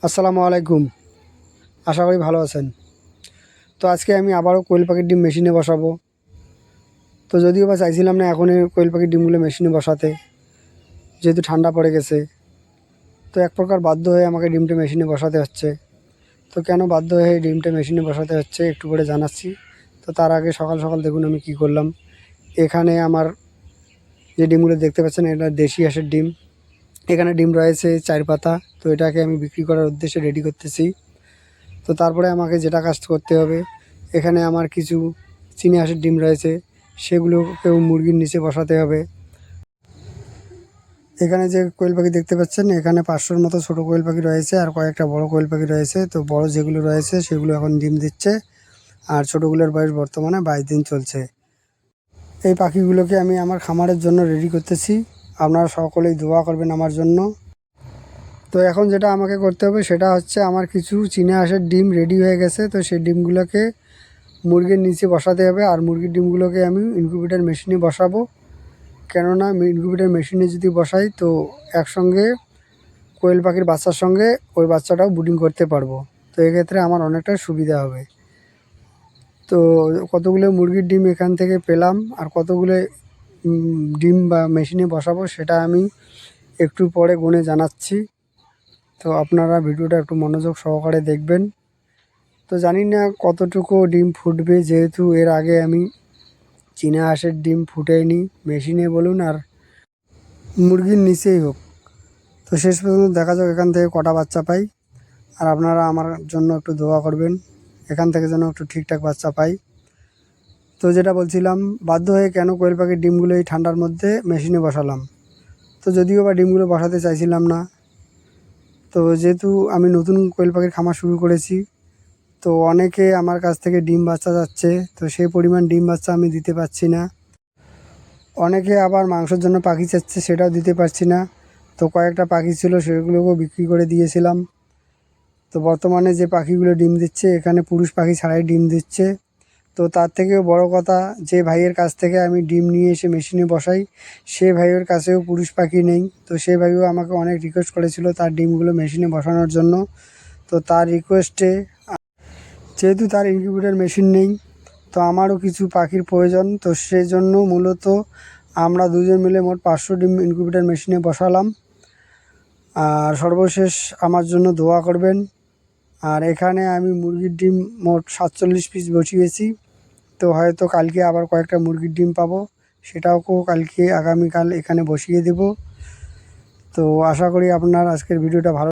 আসসালামু আলাইকুম। আশা করি ভালো আছেন। তো আজকে আমি আবারও কোয়েল পাখির ডিম মেশিনে বসাবো। তো যদিও বা চাইছিলাম না এখনই কোয়েল পাখির ডিমগুলো মেশিনে বসাতে, যেহেতু ঠান্ডা পড়ে গেছে। তো এক প্রকার বাধ্য হয়ে আমাকে ডিমটা মেশিনে বসাতে হচ্ছে। তো কেন বাধ্য হয়ে ডিমটা মেশিনে বসাতে হচ্ছে একটু করে জানাচ্ছি। তো তার আগে সকাল সকাল দেখুন আমি কি করলাম। এখানে আমার যে ডিমগুলো দেখতে পাচ্ছেন এটা দেশি হাঁসের ডিম। এখানে ডিম রয়েছে 4 পাতা। তো এটাকে আমি বিক্রি করার উদ্দেশ্যে রেডি করতেছি। তো তারপরে আমাকে যেটা কাজ করতে হবে, এখানে আমার কিছু চীনা হাঁসের ডিম রয়েছে, সেগুলোকেও মুরগির নিচে বসাতে হবে। এখানে যে কোয়েল পাখি দেখতে পাচ্ছেন, এখানে 500-র মতো ছোটো কোয়েল পাখি রয়েছে আর কয়েকটা বড় কোয়েল পাখি রয়েছে। তো বড় যেগুলো রয়েছে সেগুলো এখন ডিম দিচ্ছে, আর ছোটোগুলোর বয়স বর্তমানে 22 দিন চলছে। এই পাখিগুলোকে আমি আমার খামারের জন্য রেডি করতেছি। আপনারা সকলেই দোয়া করবেন আমার জন্য। তো এখন যেটা আমাকে করতে হবে সেটা হচ্ছে, আমার কিছু চীনা হাঁসের ডিম রেডি হয়ে গেছে। তো সেই ডিমগুলোকে মুরগির নিচে বসাতে হবে, আর মুরগির ডিমগুলোকে আমি ইনকিউবেটর মেশিনে বসাবো। কেননা ইনকিউবেটর মেশিনে যদি বসাই তো একসঙ্গে কোয়েল পাখির বাচ্চার সঙ্গে ওই বাচ্চাটাও ব্রুডিং করতে পারবো। তো এক্ষেত্রে আমার অনেকটা সুবিধা হবে। তো কতগুলো মুরগির ডিম এখান থেকে পেলাম আর কতগুলো ডিম বা মেশিনে বসাবো সেটা আমি একটু পরে গুনে জানাচ্ছি। তো আপনারা ভিডিওটা একটু মনোযোগ সহকারে দেখবেন। তো জানি না কতটুকু ডিম ফুটবে, যেহেতু এর আগে আমি চীনা হাঁসের ডিম ফুটাইনি, মেশিনে বলুন আর মুরগির নিচেই হোক। তো শেষ পর্যন্ত দেখা যাক এখান থেকে কটা বাচ্চা পাই। আর আপনারা আমার জন্য একটু দোয়া করবেন এখান থেকে যেন একটু ঠিকঠাক বাচ্চা পাই। তো যেটা বলছিলাম, বাধ্য হয়ে কেন কোয়েল পাখির ডিমগুলো এই ঠান্ডার মধ্যে মেশিনে বসালাম। তো যদিও বা ডিমগুলো বসাতে চাইছিলাম না, তো যেহেতু আমি নতুন কোয়েল পাখির খামার শুরু করেছি, তো অনেকে আমার কাছ থেকে ডিম বাচ্চা যাচ্ছে। তো সেই পরিমাণ ডিম বাচ্চা আমি দিতে পারছি না। অনেকে আবার মাংসের জন্য পাখি চাচ্ছে, সেটাও দিতে পারছি না। তো কয়েকটা পাখি ছিল সেগুলোকেও বিক্রি করে দিয়েছিলাম। তো বর্তমানে যে পাখিগুলো ডিম দিচ্ছে, এখানে পুরুষ পাখি ছাড়াই ডিম দিচ্ছে। তো তার থেকেও বড় কথা, যে ভাইয়ের কাছ থেকে আমি ডিম নিয়ে এসে মেশিনে বসাই, সে ভাইয়ের কাছেও পুরুষ পাখি নেই। তো সে ভাইও আমাকে অনেক রিকোয়েস্ট করেছিল তার ডিমগুলো মেশিনে বসানোর জন্য। তো তার রিকোয়েস্টে, যেহেতু তার ইনকিউবেটর মেশিন নেই, তো আমারও কিছু পাখির প্রয়োজন। তো সেজন্য মূলত আমরা দুজন মিলে মোট 500 ডিম ইনকিউবেটর মেশিনে বসালাম। আর সর্বশেষ আমার জন্য দোয়া করবেন। আর এখানে আমি মুরগির ডিম মোট 47 পিস বসিয়েছি। তো হয়তো কালকে আবার কয়েকটা মুরগির ডিম পাবো, সেটাও কালকে আগামীকাল এখানে বসিয়ে দেব। তো আশা করি আপনার আজকের ভিডিওটা ভালো